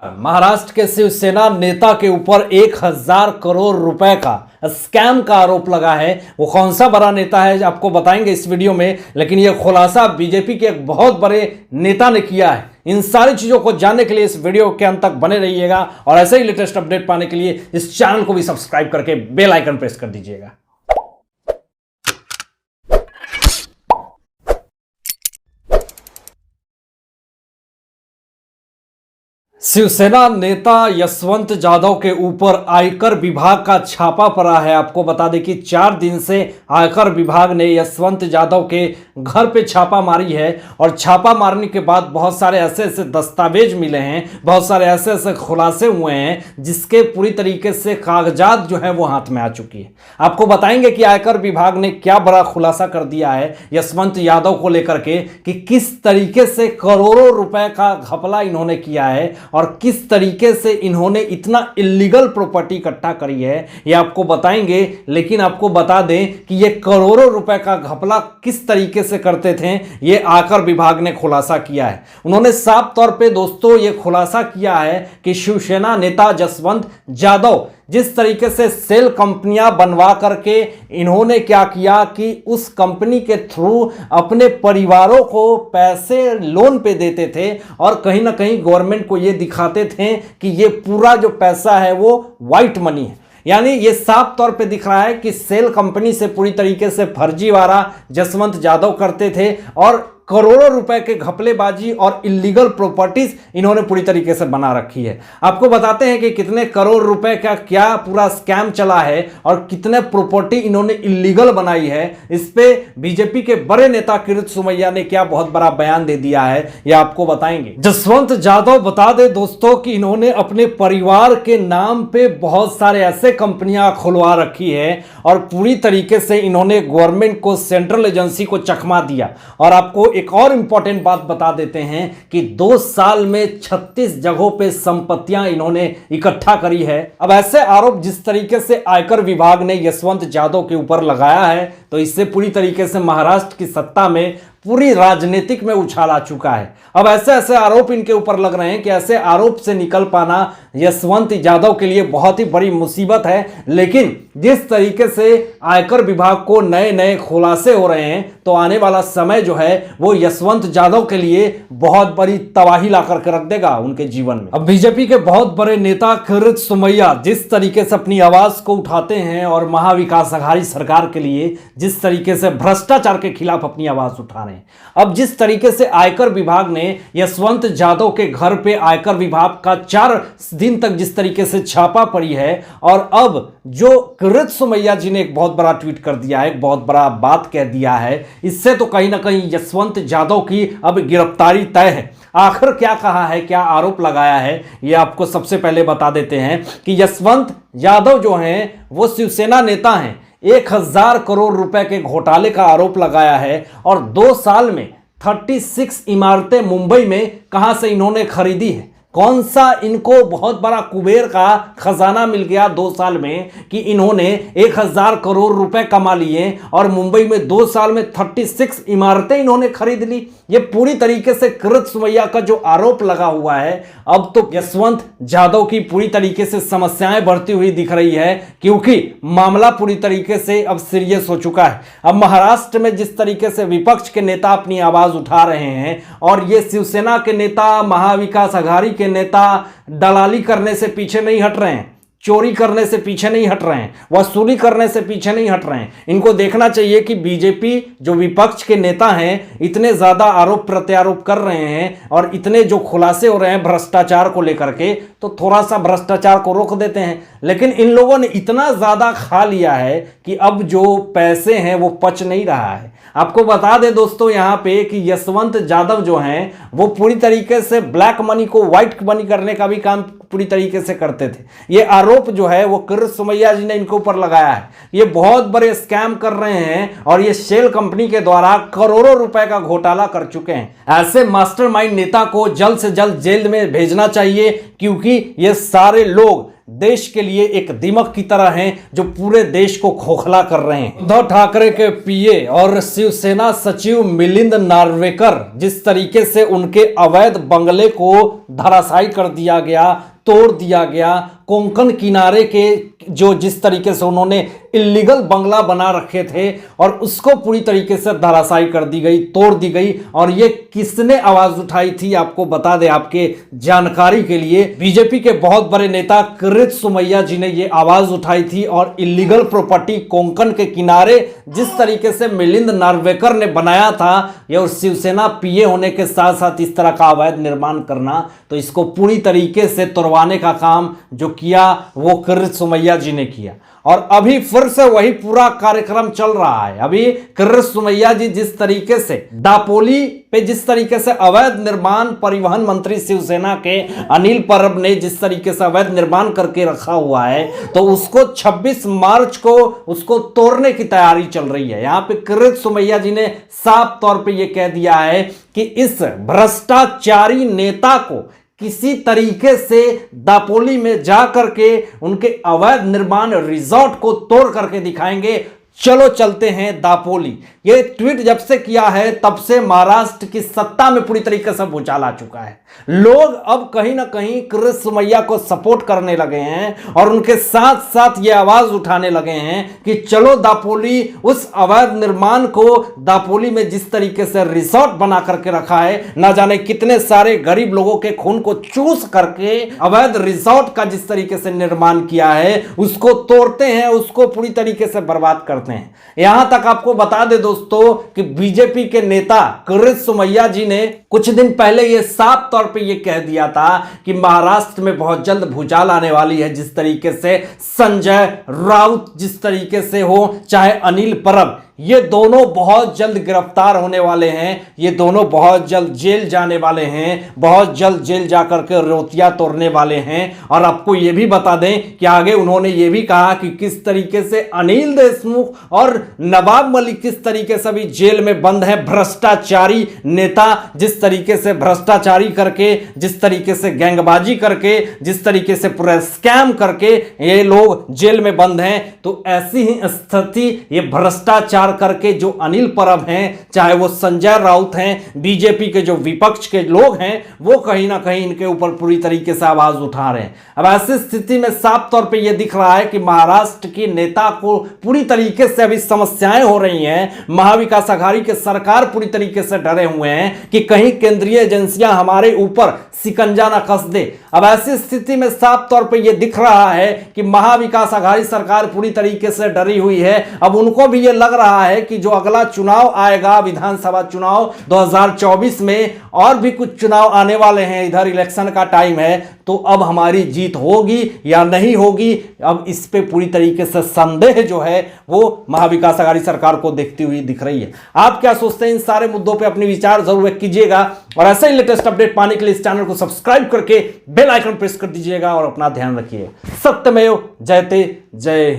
महाराष्ट्र के शिवसेना नेता के ऊपर 1000 करोड़ रुपए का स्कैम का आरोप लगा है। वो कौन सा बड़ा नेता है आपको बताएंगे इस वीडियो में, लेकिन यह खुलासा बीजेपी के एक बहुत बड़े नेता ने किया है। इन सारी चीजों को जानने के लिए इस वीडियो के अंत तक बने रहिएगा और ऐसे ही लेटेस्ट अपडेट पाने के लिए इस चैनल को भी सब्सक्राइब करके बेल आइकन प्रेस कर दीजिएगा। शिवसेना नेता यशवंत यादव के ऊपर आयकर विभाग का छापा पड़ा है। आपको बता दें कि 4 दिन से आयकर विभाग ने यशवंत यादव के घर पे छापा मारी है और छापा मारने के बाद बहुत सारे ऐसे ऐसे दस्तावेज मिले हैं, बहुत सारे ऐसे ऐसे खुलासे हुए हैं जिसके पूरी तरीके से कागजात जो है वो हाथ में आ चुकी है। आपको बताएंगे कि आयकर विभाग ने क्या बड़ा खुलासा कर दिया है यशवंत यादव को लेकर के कि किस तरीके से करोड़ों रुपए का घपला इन्होंने किया है और किस तरीके से इन्होंने इतना इलीगल प्रॉपर्टी इकट्ठा करी है, ये आपको बताएंगे। लेकिन आपको बता दें कि ये करोड़ों रुपए का घपला किस तरीके से करते थे, ये आयकर विभाग ने खुलासा किया है। उन्होंने साफ तौर पे दोस्तों ये खुलासा किया है कि शिवसेना नेता यशवंत यादव जिस तरीके से सेल कंपनियां बनवा करके इन्होंने क्या किया कि उस कंपनी के थ्रू अपने परिवारों को पैसे लोन पे देते थे और कहीं ना कहीं गवर्नमेंट को ये दिखाते थे कि ये पूरा जो पैसा है वो वाइट मनी है। यानी ये साफ तौर पे दिख रहा है कि सेल कंपनी से पूरी तरीके से फर्जीवाड़ा यशवंत यादव करते थे और करोड़ों रुपए के घपलेबाजी और इलीगल प्रॉपर्टीज इन्होंने पूरी तरीके से बना रखी है। आपको बताते हैं कि कितने करोड़ रुपए का क्या पूरा स्कैम चला है और कितने प्रॉपर्टी इन्होंने इलीगल बनाई है। इस पे बीजेपी के बड़े नेता किरीट सोमैया ने क्या बहुत बड़ा बयान दे दिया है, यह आपको बताएंगे। यशवंत यादव बता दे दोस्तों कि इन्होंने अपने परिवार के नाम पे बहुत सारे ऐसे कंपनियां खुलवा रखी है और पूरी तरीके से इन्होंने गवर्नमेंट को, सेंट्रल एजेंसी को चकमा दिया। और आपको एक और इंपॉर्टेंट बात बता देते हैं कि 2 साल में 36 जगहों पे संपत्तियां इन्होंने इकट्ठा करी है। अब ऐसे आरोप जिस तरीके से आयकर विभाग ने यशवंत यादव के ऊपर लगाया है तो इससे पूरी तरीके से महाराष्ट्र की सत्ता में पूरी राजनीतिक में उछाल आ चुका है। अब ऐसे ऐसे आरोप इनके ऊपर लग रहे हैं कि ऐसे आरोप से निकल पाना यशवंत यादव के लिए बहुत ही बड़ी मुसीबत है। लेकिन जिस तरीके से आयकर विभाग को नए नए खुलासे हो रहे हैं तो आने वाला समय जो है वो यशवंत यादव के लिए बहुत बड़ी तबाही ला करके रख देगा उनके जीवन में। अब बीजेपी के बहुत बड़े नेता किरीट सोमैया जिस तरीके से अपनी आवाज को उठाते हैं और महाविकास अघाड़ी सरकार के लिए जिस तरीके से भ्रष्टाचार के खिलाफ अपनी आवाज उठा रहे हैं, अब जिस तरीके से आयकर विभाग ने यशवंत यादव के घर पे आयकर विभाग का 4 दिन तक जिस तरीके से छापा पड़ी है और अब जो किरीट सोमैया जी ने एक बहुत बड़ा ट्वीट कर दिया है, एक बहुत बड़ा बात कह दिया है, इससे तो कहीं ना कहीं यशवंत यादव की अब गिरफ्तारी तय है। आखिर क्या कहा है, क्या आरोप लगाया है, ये आपको सबसे पहले बता देते हैं कि यशवंत यादव जो हैं वो शिवसेना नेता हैं। 1000 करोड़ रुपए के घोटाले का आरोप लगाया है और 2 साल में 36 इमारतें मुंबई में कहां से इन्होंने खरीदी है। कौन सा इनको बहुत बड़ा कुबेर का खजाना मिल गया 2 साल में कि इन्होंने 1000 करोड़ रुपए कमा लिए और मुंबई में 2 साल में 36 इमारतें इन्होंने खरीद ली। ये पूरी तरीके से किरीट सोमैया का जो आरोप लगा हुआ है, अब तो यशवंत यादव की पूरी तरीके से समस्याएं बढ़ती हुई दिख रही है क्योंकि मामला पूरी तरीके से अब सीरियस हो चुका है। अब महाराष्ट्र में जिस तरीके से विपक्ष के नेता अपनी आवाज उठा रहे हैं और ये शिवसेना के नेता, महाविकास अघाड़ी के नेता दलाली करने से पीछे नहीं हट रहे हैं, चोरी करने से पीछे नहीं हट रहे हैं, वसूली करने से पीछे नहीं हट रहे हैं। इनको देखना चाहिए कि बीजेपी जो विपक्ष के नेता हैं इतने ज्यादा आरोप प्रत्यारोप कर रहे हैं और इतने जो खुलासे हो रहे हैं भ्रष्टाचार को लेकर के, तो थोड़ा सा भ्रष्टाचार को रोक देते हैं। लेकिन इन लोगों ने इतना ज्यादा खा लिया है कि अब जो पैसे हैं वो पच नहीं रहा है। आपको बता दें दोस्तों यहाँ पे कि यशवंत यादव जो हैं वो पूरी तरीके से ब्लैक मनी को व्हाइट मनी करने का भी काम पूरी तरीके से करते थे। ये आरोप जो है वो किरीट सोमैया जी ने इनके ऊपर लगाया है। ये बहुत बड़े स्कैम कर रहे हैं और ये शेल कंपनी के द्वारा करोड़ों रुपए का घोटाला कर चुके हैं। ऐसे मास्टरमाइंड नेता को जल्द से जल्द जेल में भेजना चाहिए क्योंकि ये सारे लोग देश के लिए एक दीमक की तरह हैं जो पूरे देश को खोखला कर रहे हैं। उद्धव ठाकरे के पीए और शिवसेना सचिव मिलिंद नार्वेकर जिस तरीके से उनके अवैध बंगले को धराशायी कर दिया गया, तोड़ दिया गया, कोंकण किनारे के जो जिस तरीके से उन्होंने इलीगल बंगला बना रखे थे और उसको पूरी तरीके से धराशायी कर दी गई, तोड़ दी गई। और ये किसने आवाज उठाई थी आपको बता दें, आपके जानकारी के लिए, बीजेपी के बहुत बड़े नेता किरीट सोमैया जी ने ये आवाज उठाई थी। और इलीगल प्रॉपर्टी कोंकण के किनारे जिस तरीके से मिलिंद नार्वेकर ने बनाया था, ये और शिवसेना पीए होने के साथ साथ इस तरह का अवैध निर्माण करना, तो इसको पूरी तरीके से तोड़वाने का काम जो किया वो किरीट सोमैया जी ने किया। और अभी फिर से वही पूरा कार्यक्रम चल रहा है। अभी किरीट सोमैया जी जिस तरीके से दापोली पे जिस तरीके से अवैध निर्माण, परिवहन मंत्री शिवसेना के अनिल परब ने जिस तरीके से अवैध निर्माण करके रखा हुआ है, तो उसको 26 मार्च को उसको तोड़ने की तैयारी चल रही है। यहां पे किरीट सोमैया जी ने साफ तौर पे ये कह दिया है कि इस भ्रष्टाचारी नेता को किसी तरीके से दापोली में जा करके उनके अवैध निर्माण रिजॉर्ट को तोड़ करके दिखाएंगे। चलो चलते हैं दापोली। ये ट्वीट जब से किया है तब से महाराष्ट्र की सत्ता में पूरी तरीके से भूचाल आ चुका है। लोग अब कहीं ना कहीं किरीट सोमैया को सपोर्ट करने लगे हैं और उनके साथ साथ ये आवाज उठाने लगे हैं कि चलो दापोली, उस अवैध निर्माण को दापोली में जिस तरीके से रिसोर्ट बना करके रखा है, ना जाने कितने सारे गरीब लोगों के खून को चूस करके अवैध रिसोर्ट का जिस तरीके से निर्माण किया है, उसको तोड़ते हैं, उसको पूरी तरीके से बर्बाद करते हैं। यहां तक आपको बता दे दोस्तों कि बीजेपी के नेता किरीट सोमैया जी ने कुछ दिन पहले यह साफ तौर पे यह कह दिया था कि महाराष्ट्र में बहुत जल्द भूचाल आने वाली है। जिस तरीके से संजय राउत जिस तरीके से हो, चाहे अनिल परब, ये दोनों बहुत जल्द गिरफ्तार होने वाले हैं। ये दोनों बहुत जल्द जेल जाने वाले हैं, बहुत जल्द जेल जाकर के रोटियां तोड़ने वाले हैं। और आपको ये भी बता दें कि आगे उन्होंने ये भी कहा कि किस तरीके से अनिल देशमुख और नवाब मलिक किस तरीके से भी जेल में बंद है। भ्रष्टाचारी नेता जिस तरीके से भ्रष्टाचारी करके, जिस तरीके से गैंगबाजी करके, जिस तरीके से पूरा स्कैम करके ये लोग जेल में बंद हैं, तो ऐसी ही स्थिति ये भ्रष्टाचार करके जो अनिल परब हैं, चाहे वो संजय राउत हैं, बीजेपी के जो विपक्ष के लोग हैं, वो कहीं ना कहीं इनके ऊपर पूरी तरीके से आवाज उठा रहे हैं। अब ऐसी स्थिति में साफ तौर पे ये दिख रहा है कि महाराष्ट्र की नेता को पूरी तरीके से अभी समस्याएं हो रही हैं। महाविकास आघाड़ी के सरकार पूरी तरीके से डरे हुए हैं कि कहीं केंद्रीय एजेंसियां हमारे ऊपर सिकंजा ना कस दे। अब ऐसी स्थिति में साफ तौर पे ये दिख रहा है कि महाविकास आघाड़ी सरकार पूरी तरीके से डरी हुई है। अब उनको भी ये लग रहा है कि जो अगला चुनाव आएगा, विधानसभा चुनाव 2024 में, और भी कुछ चुनाव आने वाले हैं, इधर इलेक्शन का टाइम है, तो अब हमारी जीत होगी या नहीं होगी, अब इस पे पूरी तरीके से संदेह जो है वो महाविकास आघाड़ी सरकार को देखती हुई दिख रही है। आप क्या सोचते हैं इन सारे मुद्दों पे? अपने विचार जरूर व्यक्त कीजिएगा और ऐसे ही लेटेस्ट अपडेट पाने के लिए इस चैनल को सब्सक्राइब करके बेल आइकन प्रेस कर दीजिएगा और अपना ध्यान रखिए। सत्यमेव जयते, जय हिंद।